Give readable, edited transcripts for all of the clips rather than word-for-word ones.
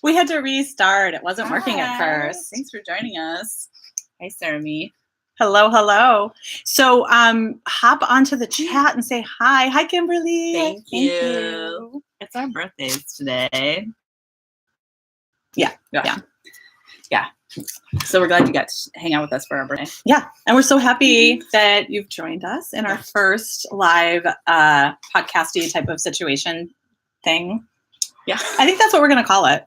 We had to restart. It wasn't working at first. Thanks for joining us. Hi, Sarah-Me. Hello. So hop onto the chat and say hi. Hi, Kimberly. Thank you. It's our birthdays today. Yeah. So we're glad you got to hang out with us for our birthday. Yeah. And we're so happy that you've joined us in our first live podcasty type of situation thing. Yeah. I think that's what we're going to call it.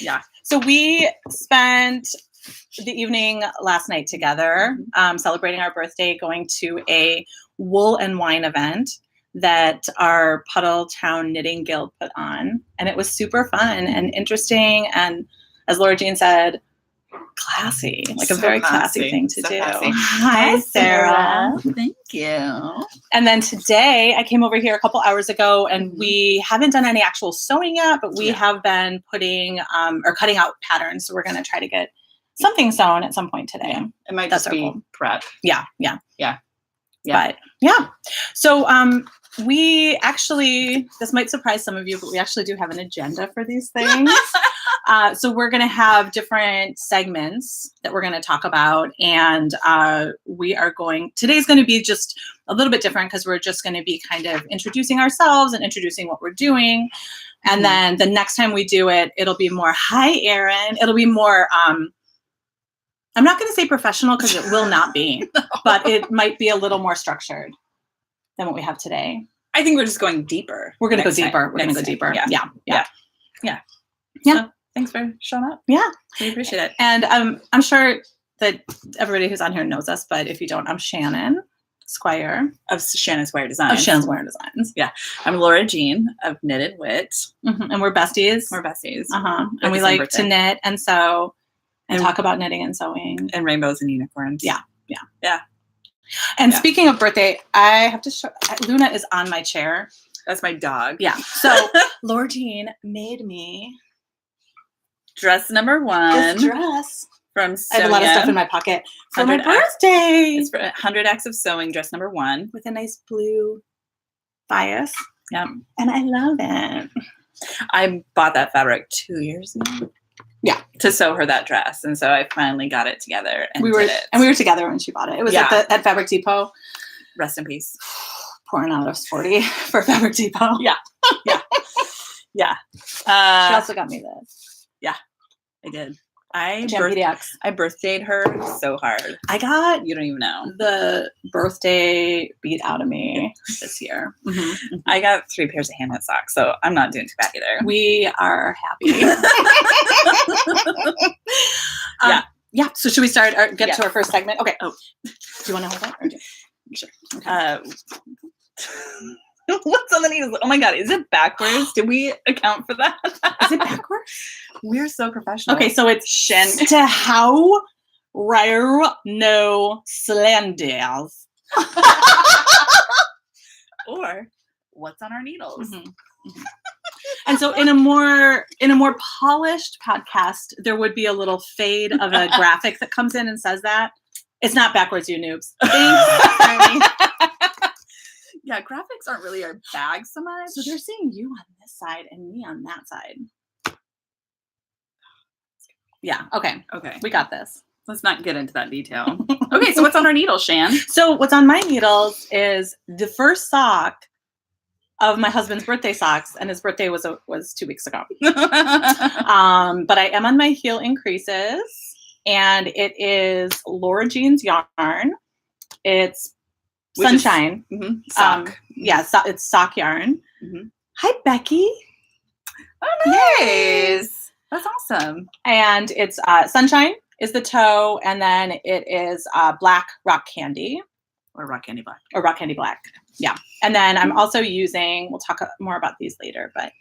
Yeah. So we spent the evening last night together, celebrating our birthday, going to a wool and wine event that our Puddle Town Knitting Guild put on. And it was super fun and interesting. And as Laura Jean said, classy, like a very classy thing to do. Hi, Sarah. Thank you. And then today I came over here a couple hours ago and we haven't done any actual sewing yet, but we have been putting or cutting out patterns. So we're going to try to get something sewn at some point today. Yeah. It might just be prep. Yeah. But yeah. So we actually, this might surprise some of you, but we actually do have an agenda for these things. So we're going to have different segments that we're going to talk about. And today's going to be just a little bit different because we're just going to be kind of introducing ourselves and introducing what we're doing. And then the next time we do it, it'll be more, hi, Erin. It'll be more, I'm not going to say professional because it will not be, but it might be a little more structured than what we have today. I think we're just going deeper. We're going to go deeper. We're going to go deeper. Yeah. So, thanks for showing up. Yeah. We appreciate it. And I'm sure that everybody who's on here knows us, but if you don't, I'm Shannon Squire. Of Shannon Squire Designs. Of Shannon Squire Designs. Yeah. I'm Laura Jean of Knitted Wit. And we're besties. And we like to knit and sew and talk about knitting and sewing. And rainbows and unicorns. Yeah. And speaking of birthday, I have to show, Luna is on my chair. That's my dog. Yeah. So Laura Jean made me dress number 1. This dress. From I have a lot of stuff in my pocket for my birthday. It's for 100 Acts of Sewing, dress number 1. With a nice blue bias. Yeah. And I love it. I bought that fabric 2 years ago. Yeah. To sew her that dress. And so I finally got it together and did it. And we were together when she bought it. It was at Fabric Depot. Rest in peace. Pouring out of sporty for Fabric Depot. Yeah. She also got me this. Yeah, I did. I birthdayed her so hard. You don't even know. The birthday beat out of me this year. I got 3 pairs of hand-knit socks, so I'm not doing too bad either. We are happy. Yeah. So should we start or get to our first segment? Okay. Oh, do you want to hold that? Sure. Okay. What's on the needles? Oh my God, is it backwards? Did we account for that? Is it backwards? We're so professional. Okay, so it's to how rare no slenders. Or what's on our needles? And so in a more polished podcast, there would be a little fade of a graphic that comes in and says that. It's not backwards, you noobs. Thanks. Yeah, graphics aren't really our bag so much. So they're seeing you on this side and me on that side. Yeah, okay. We got this. Let's not get into that detail. Okay, so what's on our needles, Shan? So what's on my needles is the first sock of my husband's birthday socks, and his birthday was 2 weeks ago. But I am on my heel increases, and it is Laura Jean's yarn. It's Sunshine. Sock. It's sock yarn. Hi, Becky. Oh, nice. That's awesome. And it's Sunshine is the toe, and then it is Black Rock Candy. Or Rock Candy Black. Or Rock Candy Black. Yeah. And then I'm also using, we'll talk more about these later, but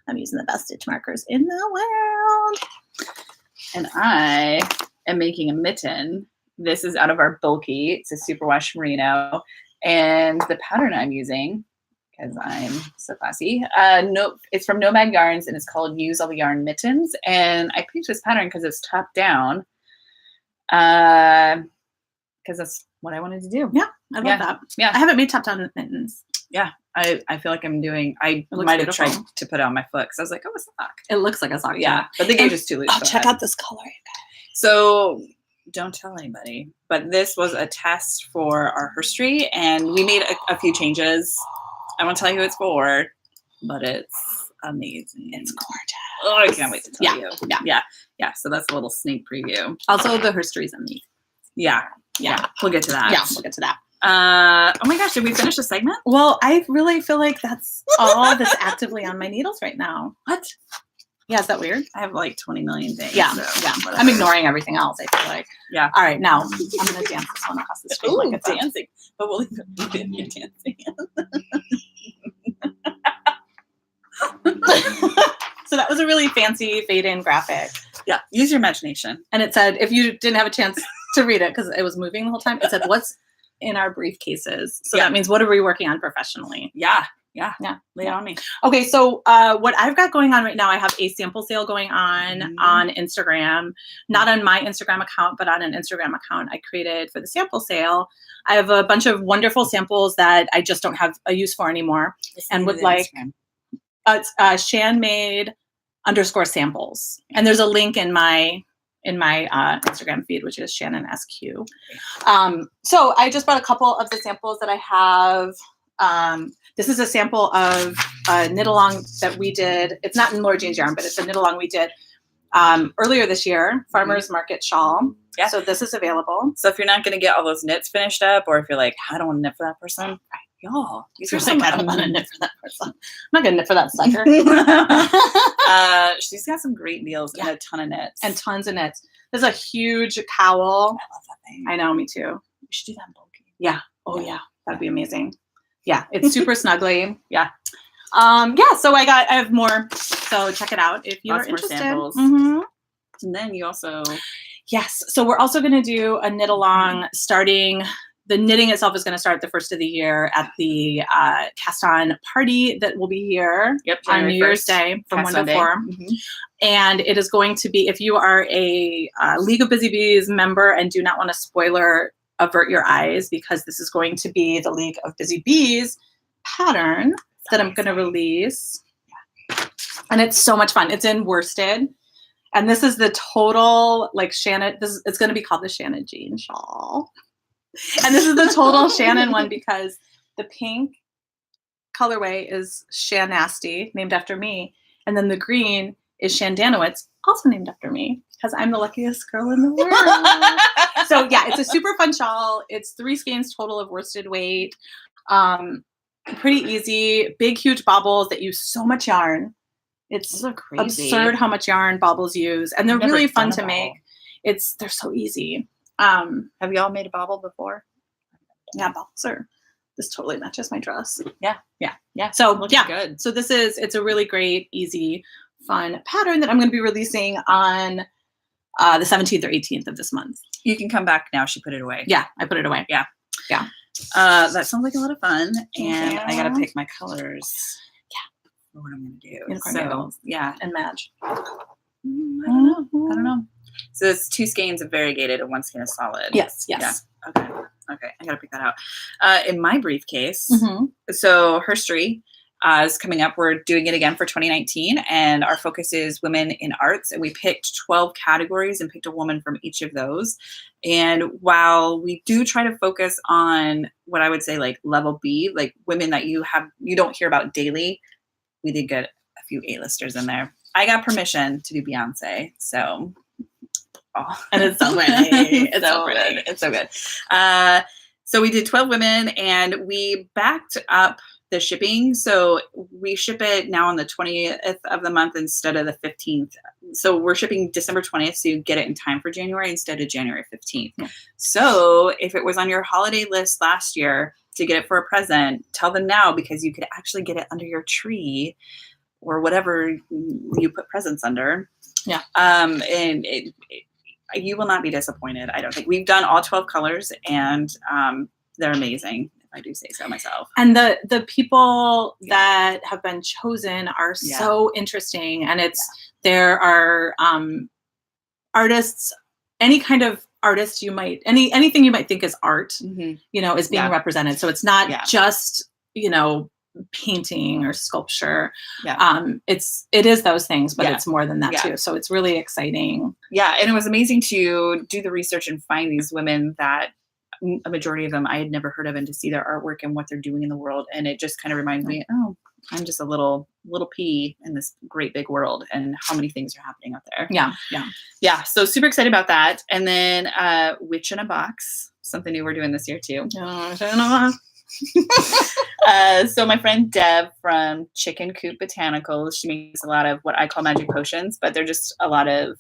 I'm using the best stitch markers in the world. And I am making a mitten. This is out of our bulky. It's a superwash merino. And the pattern I'm using, because I'm so classy, it's from Nomad Yarns, and it's called Use All the Yarn Mittens. And I picked this pattern because it's top down. Because that's what I wanted to do. Yeah, I love that. Yeah. I haven't made top down mittens. Yeah. I feel like I'm doing. I looks might have beautiful. tried to put it on my foot because I was like, oh, a sock. It looks like a sock. Yeah, but the gauge is too loose. Oh, for check that. out this color. So don't tell anybody. But this was a test for our history, and we made a few changes. I won't tell you who it's for, but it's amazing. It's gorgeous. Oh, I can't wait to tell you. Yeah. So that's a little sneak preview. Also, the history's amazing. Yeah. We'll get to that. Yeah, we'll get to that. Oh my gosh, did we finish the segment? Well, I really feel like that's all that's actively on my needles right now. What? Yeah, is that weird? I have like 20 million things. Yeah, so yeah. whatever. I'm ignoring everything else, I feel like. Yeah. All right, now I'm going to dance this one across the screen. Ooh, like it's dancing. But we'll leave you dancing. So that was a really fancy fade-in graphic. Yeah, use your imagination. And it said, if you didn't have a chance to read it, because it was moving the whole time, it said, what's in our briefcases? So that means, what are we working on professionally? Yeah. Lay it on me. Okay, so what I've got going on right now, I have a sample sale going on Instagram, not on my Instagram account, but on an Instagram account I created for the sample sale. I have a bunch of wonderful samples that I just don't have a use for anymore, and would like. It's Shan_made_samples, and there's a link in my Instagram feed, which is Shannon SQ. So I just brought a couple of the samples that I have. This is a sample of a knit along that we did. It's not in Laura Jean's yarn, but it's a knit along we did earlier this year, Farmers Market shawl. Yeah. So this is available. So if you're not going to get all those knits finished up, or if you're like, I don't want to knit for that person, y'all, you're like, I don't want to knit for that person. I'm not going to knit for that sucker. She's got some great deals and a ton of knits. And tons of knits. There's a huge cowl. I love that thing. I know, me too. We should do that in bulky. Yeah. Oh, yeah. That'd be amazing. Yeah, it's super snuggly. Yeah. So I have more. So check it out if you're interested. Samples. Mm-hmm. And then you also. Yes. So we're also going to do a knit along starting. The knitting itself is going to start the first of the year at the cast on party that will be here on New Year's Day from 1 to 4. Mm-hmm. And it is going to be, if you are a League of Busy Bees member and do not want a spoiler, avert your eyes, because this is going to be the League of Busy Bees pattern that I'm going to release. And it's so much fun. It's in worsted. And this is the total, like, it's going to be called the ShannaJean shawl. And this is the total Shannon one, because the pink colorway is Shannasty, named after me. And then the green is Shandanowitz, also named after me, because I'm the luckiest girl in the world. So yeah, it's a super fun shawl. It's 3 skeins total of worsted weight. Pretty easy, big, huge bobbles that use so much yarn. It's absurd how much yarn bobbles use. And they're really fun to make. They're so easy. Have y'all made a bobble before? Yeah, bobbles this totally matches my dress. Yeah. So yeah, good. So it's a really great, easy, fun pattern that I'm going to be releasing on the 17th or 18th of this month. You can come back now. She put it away. Yeah, I put it away. Yeah. That sounds like a lot of fun, and I gotta pick my colors. Yeah, for what I'm gonna do. And match. I don't know. So it's 2 skeins of variegated and 1 skein of solid. Yes. Yeah. Okay. I gotta pick that out. In my briefcase, so Herstory is coming up. We're doing it again for 2019, and our focus is women in arts. And we picked 12 categories and picked a woman from each of those. And while we do try to focus on what I would say like level B, like women that you don't hear about daily, we did get a few A-listers in there. I got permission to do Beyonce, so. Oh. And it's so pretty. It's so good. So we did 12 women, and we backed up the shipping. So we ship it now on the 20th of the month instead of the 15th. So we're shipping December 20th, so you get it in time for January instead of January 15th. Yeah. So if it was on your holiday list last year to get it for a present, tell them now, because you could actually get it under your tree or whatever you put presents under. Yeah. And you will not be disappointed. I don't think. We've done all 12 colors, and they're amazing, if I do say so myself. And the people that have been chosen are so interesting. And there are artists, any kind of artist anything you might think is art, is being represented. So it's not just, painting or sculpture. Yeah. It is those things, but Yeah. it's more than that Yeah. too. So it's really exciting. Yeah. And it was amazing to do the research and find these women that a majority of them I had never heard of, and to see their artwork and what they're doing in the world. And it just kind of reminds me, oh, I'm just a little pea in this great big world, and how many things are happening out there. Yeah. Yeah. So super excited about that. And then Witch in a Box, something new we're doing this year too. So my friend Deb from Chicken Coop Botanicals, she makes a lot of what I call magic potions, but they're just a lot of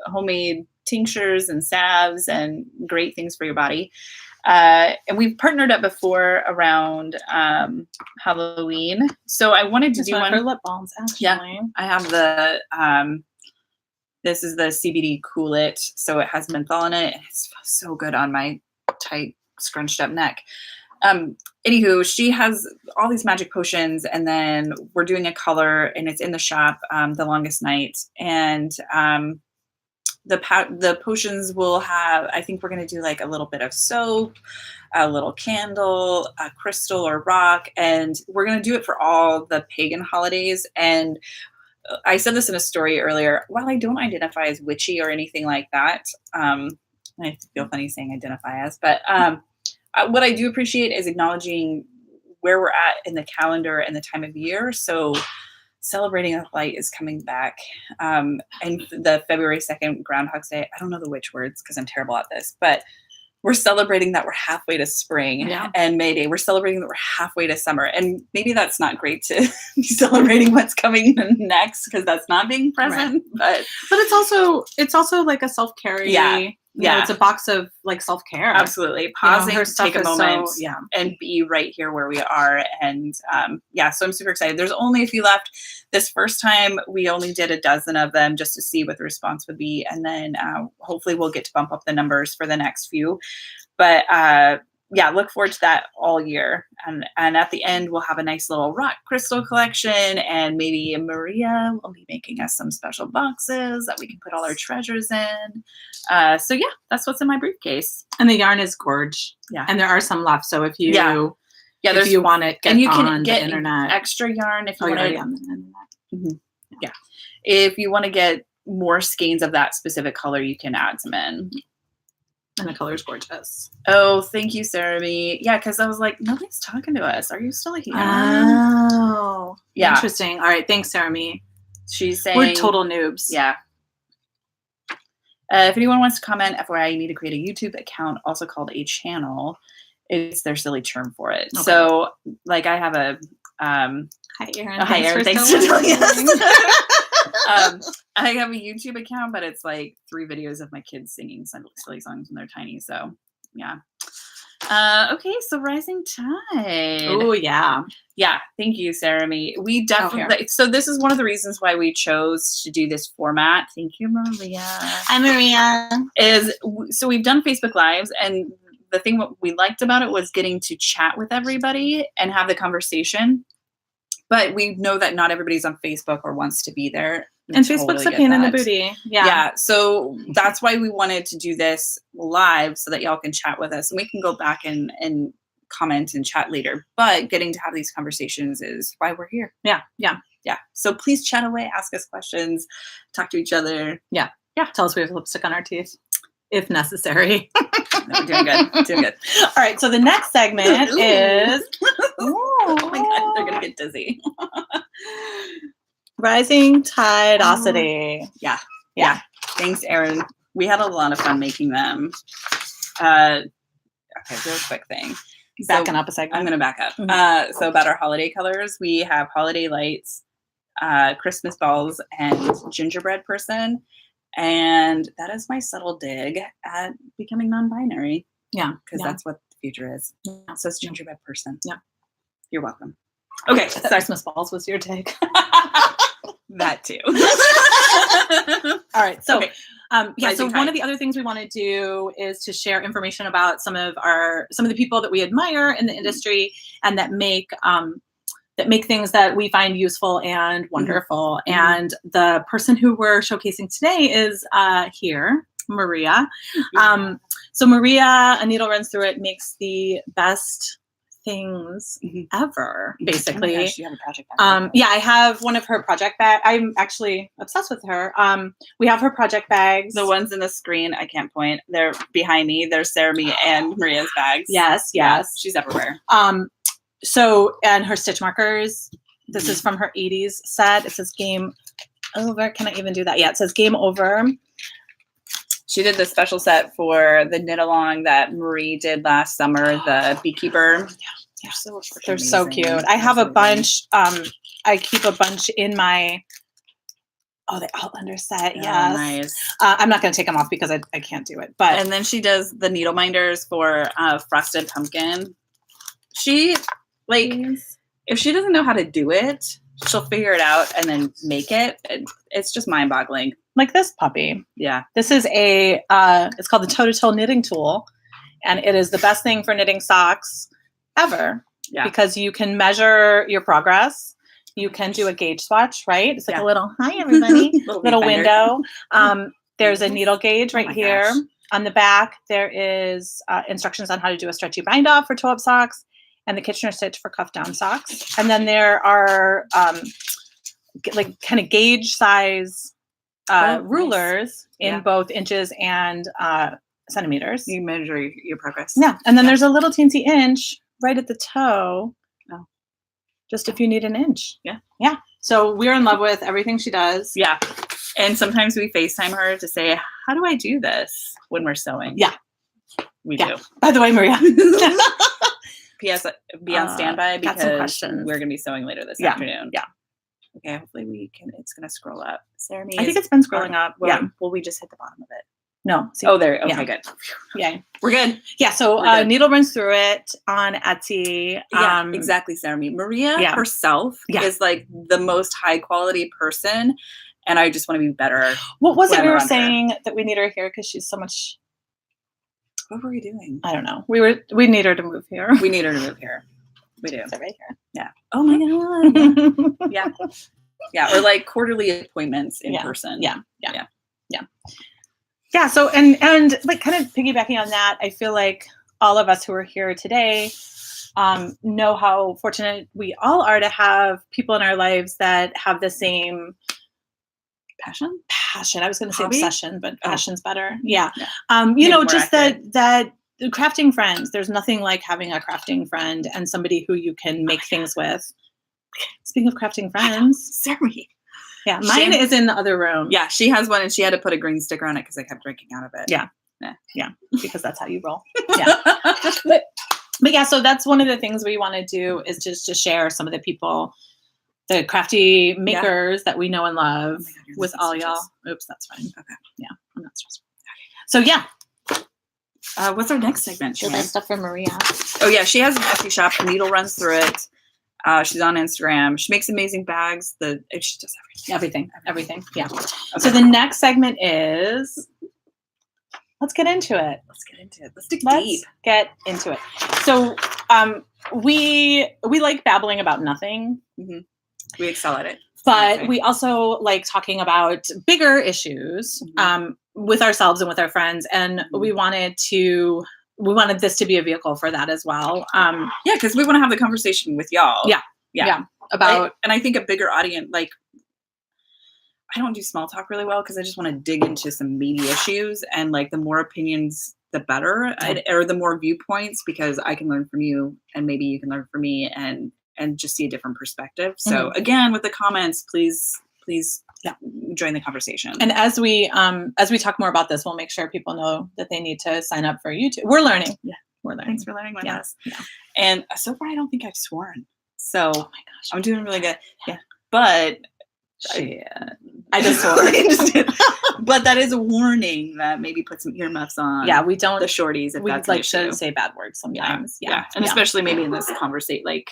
homemade tinctures and salves and great things for your body. And we've partnered up before around Halloween. So I wanted to do one for lip balms, actually. Yeah, I have the this is the CBD Cool It. So it has menthol in it. It smells so good on my tight, scrunched up neck. Anywho, she has all these magic potions, and then we're doing a color, and it's in the shop, The Longest Night. And the potions will have, I think we're going to do like a little bit of soap, a little candle, a crystal or rock, and we're going to do it for all the pagan holidays. And I said this in a story earlier, while I don't identify as witchy or anything like that, I feel funny saying identify as, but what I do appreciate is acknowledging where we're at in the calendar and the time of year. So Celebrating with Light is coming back. And the February 2nd, Groundhog's Day, I don't know the witch words because I'm terrible at this, but we're celebrating that we're halfway to spring. Yeah. And May Day, we're celebrating that we're halfway to summer. And maybe that's not great to be celebrating what's coming next, because that's not being present. Right. But it's also like a self-care. Yeah. It's a box of like self-care. Absolutely. Pausing, her take a moment, so, and be right here where we are. And so I'm super excited. There's only a few left. This first time we only did a dozen of them just to see what the response would be. And then hopefully we'll get to bump up the numbers for the next few. But look forward to that all year. And at the end, we'll have a nice little rock crystal collection, and maybe Maria will be making us some special boxes that we can put all our treasures in. So that's what's in my briefcase. And the yarn is gorge. Yeah. And there are some left. So if you if you want it, and you can on get the internet. extra yarn if you want on to. the internet. Mm-hmm. Yeah. If you want to get more skeins of that specific color, you can add some in. And the color is gorgeous. Oh, thank you, Sarah B. Yeah, because I was like, nobody's talking to us. Are you still here? Oh, yeah. Interesting. All right, thanks, Sarah B. She's saying we're total noobs. Yeah. If anyone wants to comment, FYI, you need to create a YouTube account, also called a channel. It's their silly term for it. Okay. So, like, I have a hi, Erin. Hi, Erin. Thanks for telling us. I have a YouTube account, but it's like 3 videos of my kids singing silly songs when they're tiny. So, yeah. Okay, so Rising Tide. Oh, yeah. Yeah, thank you, Sarah Me. We definitely, so this is one of the reasons why we chose to do this format. Thank you, Maria. Hi, Maria. So we've done Facebook Lives, and the thing what we liked about it was getting to chat with everybody and have the conversation. But we know that not everybody's on Facebook or wants to be there. And Facebook's a pain in the booty. Yeah. Yeah. So that's why we wanted to do this live, so that y'all can chat with us, and we can go back and comment and chat later. But getting to have these conversations is why we're here. Yeah. Yeah. Yeah. So please chat away, ask us questions, talk to each other. Yeah. Yeah. Tell us we have lipstick on our teeth, if necessary. No, we're doing good. Doing good. All right. So the next segment is. Oh my God, they're gonna get dizzy. Rising Tideosity. Yeah. Thanks, Erin. We had a lot of fun making them. Okay, real quick thing. Backing up a second. I'm gonna back up. Mm-hmm. So about our holiday colors, we have holiday lights, Christmas balls, and gingerbread person. And that is my subtle dig at becoming non-binary. Yeah. Because that's what the future is. Yeah. So it's gingerbread person. Yeah. You're welcome. Okay. So Christmas balls was your take. That too. All right. So, okay. So one of the other things we want to do is to share information about some of the people that we admire in the industry, and that make things that we find useful and wonderful. Mm-hmm. And the person who we're showcasing today is here, Maria. So Maria, a needle runs through it, makes the best things Mhm. ever, Oh my basically. gosh, you have a project bag. Yeah, I have one of her project bags. I'm actually obsessed with her. We have her project bags. The ones in the screen, I can't point. They're behind me. They're Sarah, me, and Maria's bags. Yes, Yeah, yes. she's everywhere. So, and her stitch markers. This is from her 80s set. It says game over. Can I even do that? Yeah, it says game over. She did the special set for the knit along that Marie did last summer, the beekeeper. Yeah, so they're so cute. I have a bunch. I keep a bunch in my. Oh, the Outlander set. Oh, Yes. nice. I'm not going to take them off because I can't do it. But And then she does the needle minders for Frosted Pumpkin. She, like, if she doesn't know how to do it, she'll figure it out and then make it. It's just mind-boggling. Like this puppy. Yeah. This is a, it's called the toe-to-toe knitting tool. And it is the best thing for knitting socks ever. Yeah. Because you can measure your progress. You can do a gauge swatch, right? It's like a little, hi, everybody, little window. There's a needle gauge right here. Gosh. On the back, there is instructions on how to do a stretchy bind off for toe-up socks and the Kitchener stitch for cuff down socks. And then there are like kind of gauge size rulers in both inches and centimeters. You measure your progress. Yeah. And then there's a little teensy inch right at the toe. Oh. Just if you need an inch. Yeah. Yeah. So we're in love with everything she does. Yeah. And sometimes we FaceTime her to say, how do I do this when we're sewing? Yeah. We do. By the way, Maria. P.S. Be on standby got some because questions. We're going to be sewing later this Yeah. afternoon. Yeah. Okay. Hopefully we can. It's going to scroll up. Sarah, I think it's been scrolling up. Well, Yeah. Will we just hit the bottom of it? No. See, Oh, there. Okay, Yeah. good. yeah. We're good. Yeah. So We're good. Needle Runs Through It on Etsy. Yeah, exactly, Sarah. Maria herself is like the most high quality person. And I just want to be better. What was it we were around her. saying that we need her here because she's so much. What were we doing? I don't know. We need her to move here. We need her to move here. We do. Is it right here? Yeah. Oh my God. Yeah. Yeah. Or like quarterly appointments in person. Yeah. So and like kind of piggybacking on that, I feel like all of us who are here today know how fortunate we all are to have people in our lives that have the same passion. I was going to say Hobby? obsession, but passion's better. Yeah. Maybe You know, more just accurate. that crafting friends. There's nothing like having a crafting friend and somebody who you can make things with. Speaking of crafting friends, Sarah. yeah, mine is in the other room. Yeah, she has one and she had to put a green sticker on it because I kept drinking out of it. Yeah, because that's how you roll. Yeah. But yeah, so that's one of the things we want to do is just to share some of the people, the crafty makers that we know and love with all y'all. Oops, that's fine. Okay. Yeah, I'm not stressed. So yeah. What's our next segment? So that's stuff from Maria. Oh yeah, she has an Etsy shop. Needle Runs Through It. She's on Instagram. She makes amazing bags. She does everything. Everything. Yeah. Okay. So the next segment is, let's get into it. Let's dig Let's deep. get into it. So we like babbling about nothing. Mm-hmm. We excel at it. But we also like talking about bigger issues with ourselves and with our friends. And we wanted this to be a vehicle for that as well. Yeah, because we want to have the conversation with y'all. Yeah. About and I think a bigger audience, like, I don't do small talk really well because I just want to dig into some meaty issues, and like the more opinions, the better, or the more viewpoints, because I can learn from you and maybe you can learn from me and just see a different perspective. So again, with the comments, please join the conversation. And as we talk more about this, we'll make sure people know that they need to sign up for YouTube. We're learning. Yeah, we're learning. Thanks for learning with us. Yeah. And so far, I don't think I've sworn. So oh my gosh, I'm doing really good. Yeah, but I just swore. But that is a warning that maybe put some earmuffs on. Yeah, we don't the shorties. If we that's like to say bad words sometimes. Yeah. And especially maybe in this conversation, like.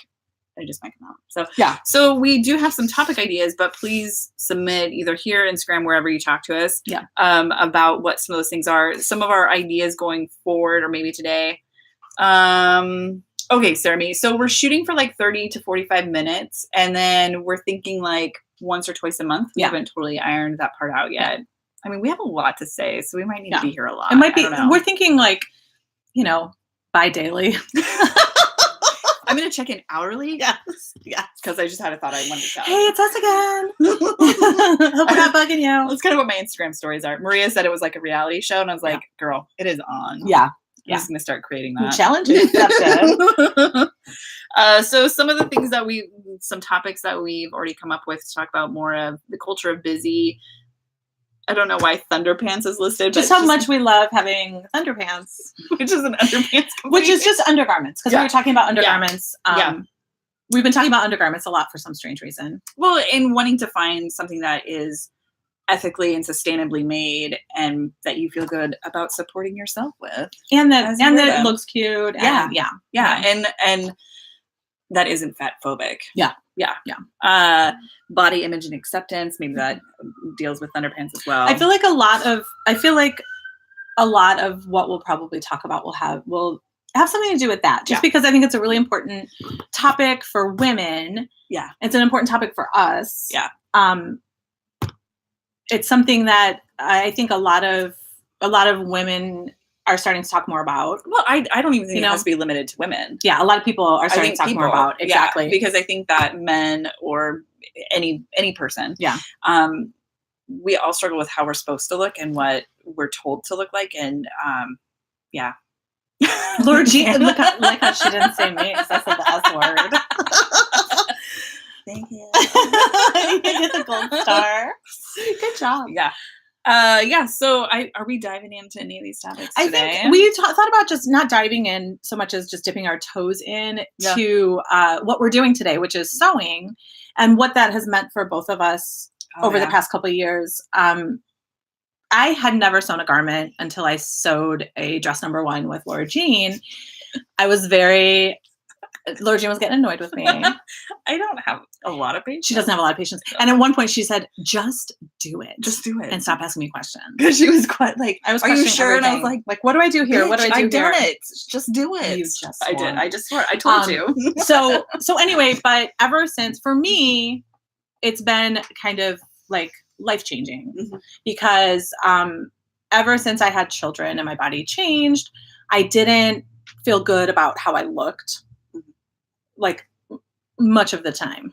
I just might come out. So yeah. So we do have some topic ideas, but please submit either here, Instagram, wherever you talk to us. Yeah. About what some of those things are. Some of our ideas going forward, or maybe today. Okay, Sarah. So we're shooting for like 30 to 45 minutes, and then we're thinking like once or twice a month. We haven't totally ironed that part out yet. I mean, we have a lot to say, so we might need to be here a lot. It might be. We're thinking like, bi-daily. I I'm going to check in hourly. Yes. Yes. Because I just had a thought I wanted to tell Hey, you. it's us again. Hope we're not bugging you. That's kind of what my Instagram stories are. Maria said it was like a reality show, and I was like, girl, it is on. Yeah. I'm just going to start creating that. Challenge accepted. So some of the things that some topics that we've already come up with to talk about more of the culture of busy. I don't know why Thunderpants is listed. Just how much we love having Thunderpants. Which is an underpants company. Which is just undergarments. Because we were talking about undergarments. We've been talking about undergarments a lot for some strange reason. Well, in wanting to find something that is ethically and sustainably made and that you feel good about supporting yourself with. And that looks cute. And And that isn't fat phobic. Yeah. Body image and acceptance. Maybe that deals with Thunderpants as well. I feel like a lot of what we'll probably talk about will have something to do with that. Just because I think it's a really important topic for women. Yeah. It's an important topic for us. Yeah. It's something that I think a lot of women are starting to talk more about. Well, I don't even think it has to be limited to women. Yeah, a lot of people are starting to talk more about. Exactly. Yeah, because I think that men or any person, we all struggle with how we're supposed to look and what we're told to look like. And Lord Jean, look how she didn't say me because I said the S word. Thank you. You get the gold star. Good job. Yeah. So are we diving into any of these topics today? I think we thought about just not diving in so much as just dipping our toes in to what we're doing today, which is sewing, and what that has meant for both of us over the past couple of years. I had never sewn a garment until I sewed a dress number 1 with Laura Jean. Laura Jean was getting annoyed with me. I don't have a lot of patience. She doesn't have a lot of patience. And at one point she said, just do it. Just do it. And stop asking me questions. Because she was quite like, I was are you sure? Everything. And I was like, what do I do here? What do I do here? I've done it. Just do it. You just I did. I just swore. I told you. so anyway, but ever since, for me, it's been kind of like life-changing because ever since I had children and my body changed, I didn't feel good about how I looked. Like much of the time.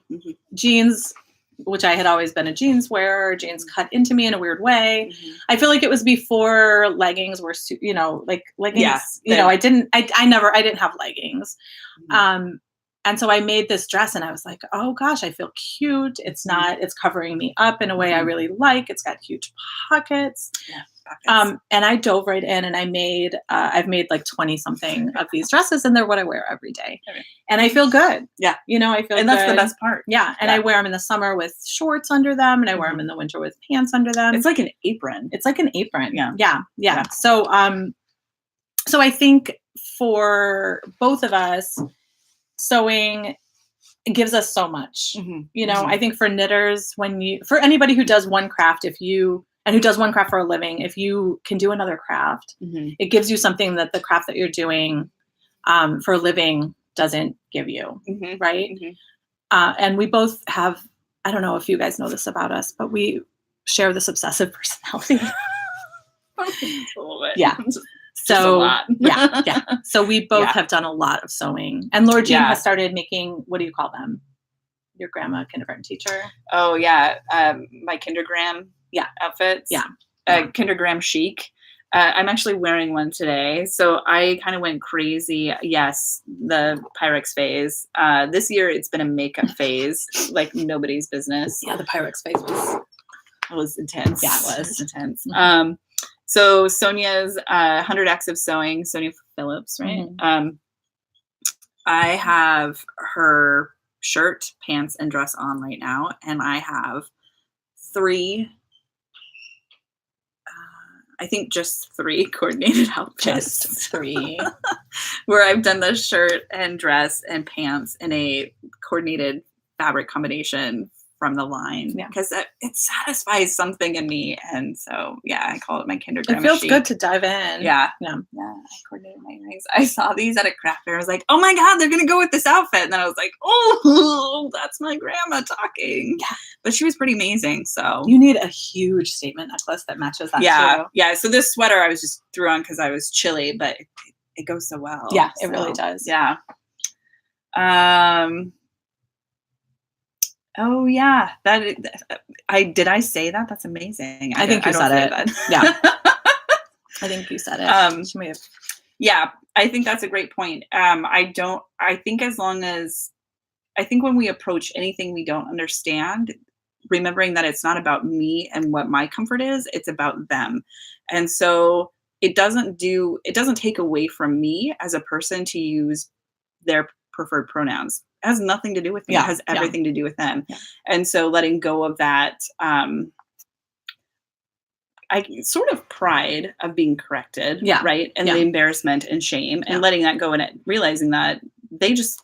Jeans, which I had always been a jeans wearer, jeans cut into me in a weird way. I feel like it was before leggings were, like leggings, I didn't have leggings. And so I made this dress and I was like, oh gosh, I feel cute. It's covering me up in a way I really like. It's got huge pockets. And I dove right in and I've made like 20 something of these dresses and they're what I wear every day. And I feel good. Yeah. I feel good. And that's the best part. Yeah. And I wear them in the summer with shorts under them and I wear them in the winter with pants under them. It's like an apron. Yeah. Yeah. So I think for both of us, sewing gives us so much. I think for knitters, for anybody who does one craft, who does one craft for a living, if you can do another craft, it gives you something that the craft that you're doing for a living doesn't give you, right? And we both have, I don't know if you guys know this about us, but we share this obsessive personality. A little bit. Yeah. So, a lot. yeah. So we both have done a lot of sewing. And Laura Jean has started making, what do you call them? Your grandma kindergarten teacher? Oh, yeah. My kindergram outfits. Yeah. Kindergram chic. I'm actually wearing one today. So I kind of went crazy. Yes, the Pyrex phase. This year it's been a makeup phase, like nobody's business. Yeah, the Pyrex phase was intense. Yeah, it was intense. So Sonia's 100 Acts of Sewing, Sonia Phillips, right? I have her shirt, pants, and dress on right now, and I have 3. I think just 3 coordinated outfits. Just 3. Where I've done the shirt and dress and pants in a coordinated fabric combination from the line. Because it satisfies something in me. And so, I call it my kindergarten. It feels good to dive in. Yeah. I coordinated my earrings. I saw these at a craft fair. I was like, oh my God, they're going to go with this outfit. And then I was like, oh, that's my grandma talking. Yeah. But she was pretty amazing. So you need a huge statement necklace that matches that too. Yeah. So this sweater I was just threw on because I was chilly, but it goes so well. Yeah, it really does. Yeah. Oh yeah, did I say that? That's amazing. I think you said it. That. Yeah. I think you said it. She may have. Yeah, I think that's a great point. I think when we approach anything we don't understand, remembering that it's not about me and what my comfort is, it's about them. And so it doesn't take away from me as a person to use their preferred pronouns. It has nothing to do with me. It has everything to do with them. Yeah. And so letting go of that, I sort of pride of being corrected, right? And the embarrassment and shame and letting that go and realizing that they just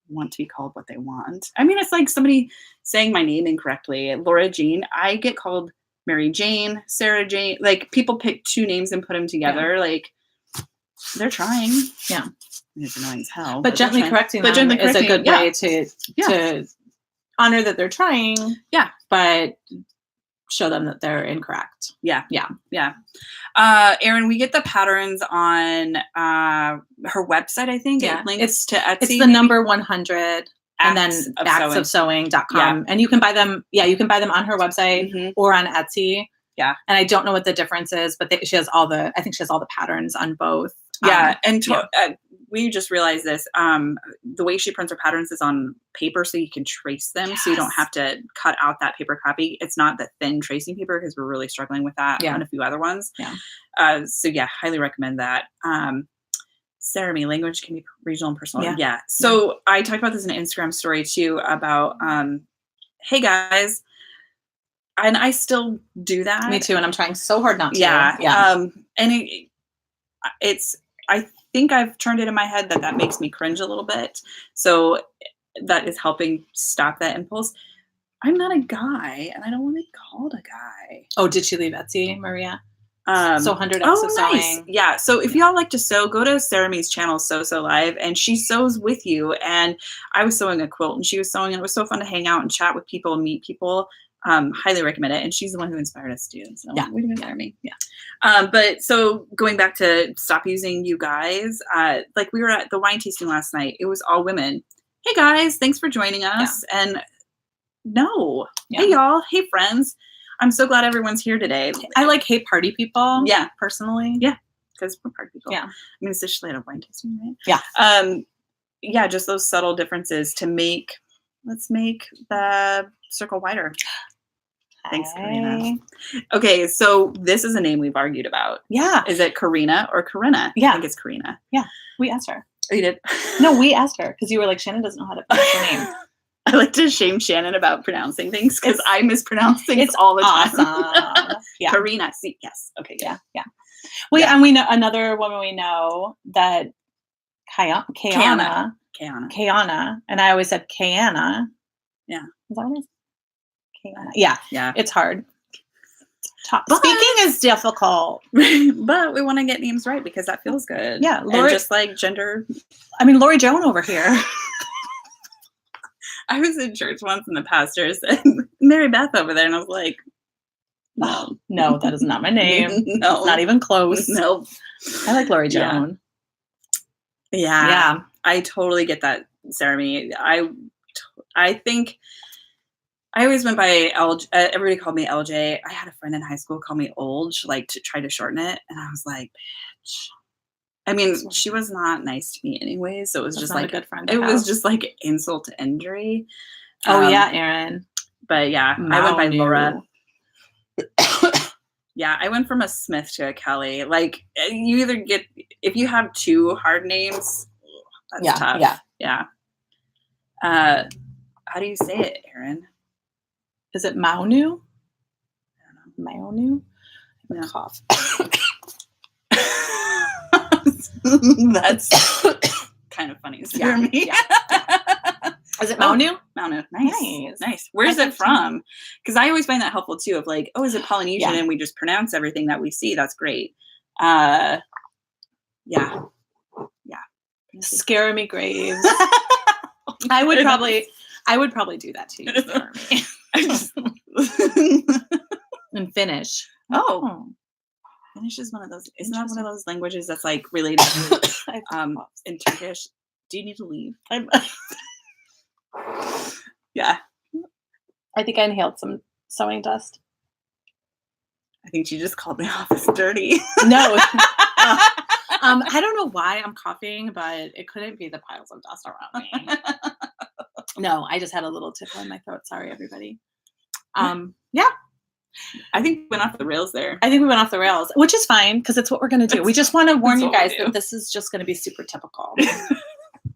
want to be called what they want. I mean, it's like somebody saying my name incorrectly. Laura Jean, I get called Mary Jane, Sarah Jane. Like people pick two names and put them together. Like they're trying. Yeah. It's annoying as hell. But gently correcting them is a good way to honor that they're trying. Yeah. But show them that they're incorrect. Yeah. Erin, we get the patterns on her website, I think. Yeah. It links to Etsy. It's the number 100 and then actsofsewing.com. And you can buy them. Yeah, you can buy them on her website or on Etsy. Yeah. And I don't know what the difference is, but she has all the patterns on both. Yeah. We just realized this. The way she prints her patterns is on paper, so you can trace them. Yes. So you don't have to cut out that paper copy. It's not the thin tracing paper because we're really struggling with that and a few other ones. Yeah. So highly recommend that. Ceremony, language can be regional and personal. Yeah. So I talked about this in an Instagram story too about, hey guys, and I still do that. Me too. And I'm trying so hard not to. Yeah. And it's, I think I've turned it in my head that makes me cringe a little bit. So that is helping stop that impulse. I'm not a guy and I don't want to be called a guy. Oh, did she leave Etsy, Maria? So 100 X of nice. Sewing. Yeah. So if y'all like to sew, go to Sarah Me's channel, Sew Live, and she sews with you. And I was sewing a quilt and she was sewing, and it was so fun to hang out and chat with people and meet people. Highly recommend it. And she's the one who inspired us to do it. So we can Sarah Me. Yeah. But so going back to stop using you guys, like we were at the wine tasting last night. It was all women. Hey guys, thanks for joining us. Yeah. And hey y'all, hey friends. I'm so glad everyone's here today. I like hey party people. Yeah. Personally. Yeah. Because we're party people. Yeah. I mean, it's just at a wine tasting, right? Yeah. Just those subtle differences let's make the circle wider. Thanks, Karina. Okay, so this is a name we've argued about. Yeah. Is it Karina or Corinna? Yeah. I think it's Karina. Yeah. We asked her. Oh, you did? No, we asked her because you were like, Shannon doesn't know how to pronounce her name. I like to shame Shannon about pronouncing things because I mispronounce things all the time. Awesome. Yeah. Karina. See, yes. Okay. Yeah. Well, and we know another woman we know that Kayana, and I always said Kayana. Yeah. Is that what it is? Kayana. Yeah. Yeah. It's hard. Speaking is difficult. But we want to get names right because that feels good. Yeah. And just like gender. I mean, Lori Joan over here. I was in church once and the pastor said, Mary Beth over there. And I was like, no, that is not my name. No. Not even close. No. I like Lori Joan. Yeah. I totally get that, Sarah Me. I think I always went by LJ. Everybody called me LJ. I had a friend in high school call me Olge, like to try to shorten it. And I was like, bitch. I mean, she was not nice to me anyway. So it was just like, a good friend. It was just like insult to injury. Oh yeah, Erin. But yeah, I went by Laura. Yeah, I went from a Smith to a Kelly. Like you either get, if you have two hard names, that's tough. Yeah. How do you say it, Erin? Is it Maunu? I don't know. Maunu? I'm gonna cough. That's kind of funny for me. Yeah. Is it Maunu? Maunu. Nice. Where's it from? Because I always find that helpful too. Of like, is it Polynesian? And we just pronounce everything that we see. That's great. Yeah. Scaremy Graves. I would probably do that too for me. And Finnish. Oh. Finnish is one of those. Isn't that one of those languages that's like related to in Turkish? Do you need to leave? Yeah. I think I inhaled some sewing dust. I think she just called the office dirty. No. I don't know why I'm coughing, but it couldn't be the piles of dust around me. No, I just had a little tickle in my throat. Sorry, everybody. Yeah. I think we went off the rails there. I think we went off the rails, which is fine because it's what we're going to do. We just want to warn you guys do. that this is just going to be super typical.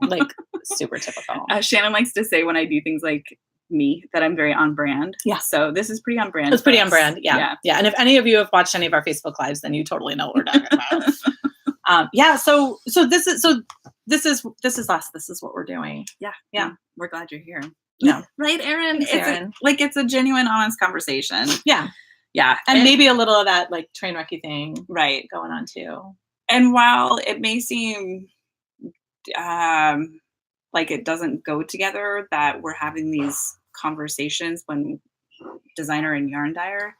Like, super typical. Shannon likes to say when I do things like me that I'm very on brand. Yeah. So this is pretty on brand. It's pretty on brand. Yeah. And if any of you have watched any of our Facebook lives, then you totally know what we're talking about. Yeah. So this is us. This is what we're doing. Yeah. Yeah. We're glad you're here. Yeah. Right, Erin? Thanks, Erin. It's a genuine, honest conversation. Yeah. Yeah. And maybe a little of that like train wrecky thing right going on too. And while it may seem like it doesn't go together, that we're having these conversations when designer and yarn dyer,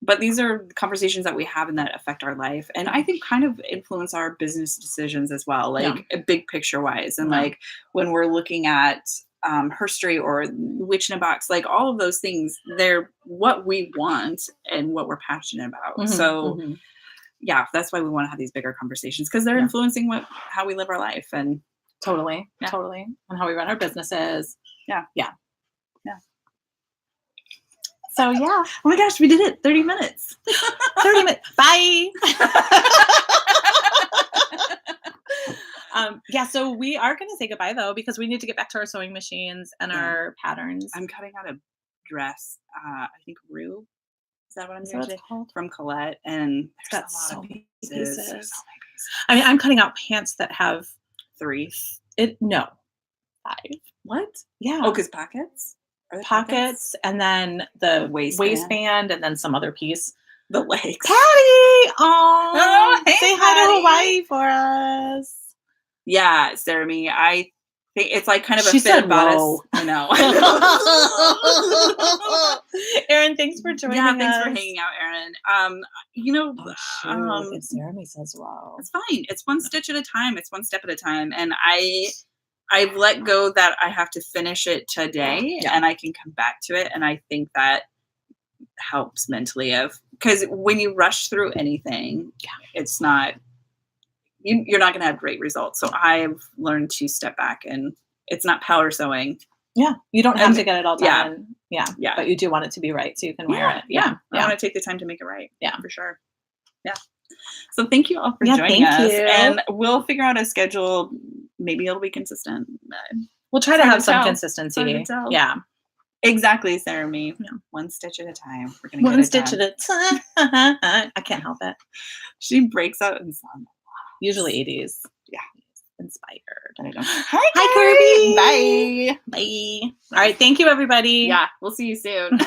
but these are conversations that we have and that affect our life, and I think kind of influence our business decisions as well, like big picture wise. And like when we're looking at herstory or Witch in a Box, like all of those things, they're what we want and what we're passionate about. So yeah, that's why we want to have these bigger conversations, because they're influencing how we live our life. And totally, and how we run our businesses. Yeah. So yeah. Oh my gosh, we did it. 30 minutes. 30 minutes. Bye. Yeah, so we are going to say goodbye though, because we need to get back to our sewing machines and our patterns. I'm cutting out a dress. I think Rue. Is that what I'm doing today? Called? From Colette, and it's got so many pieces. So many pieces. I mean, I'm cutting out pants that have 3. 5. What? Yeah. Oh, because pockets. Pockets, and then the waistband, and then some other piece. The legs. Patty! Oh, hey, say hi to Hawaii for us. Yeah, Jeremy. I think it's like kind of a she fit said about whoa. us. I know. Erin, thanks for joining us. Yeah, thanks for hanging out, Erin. If Jeremy says wow. It's fine. It's one stitch at a time. It's one step at a time. And I've let go that I have to finish it today and I can come back to it. And I think that helps mentally, because when you rush through anything, it's not, you're not going to have great results. So I've learned to step back, and it's not power sewing. Yeah. You don't have to get it all done. Yeah. But you do want it to be right so you can wear it. Yeah. I want to take the time to make it right. Yeah. For sure. Yeah. So thank you all for joining us. Thank you. And we'll figure out a schedule. Maybe it'll be consistent. We'll try to have some consistency. Yeah. Exactly, Jeremy. Yeah. One stitch at a time. We're gonna one stitch at a time. I can't help it. She breaks out in song. Usually 80s. Yeah. Inspired. Hi, Kirby. Bye. All right. Thank you, everybody. Yeah. We'll see you soon.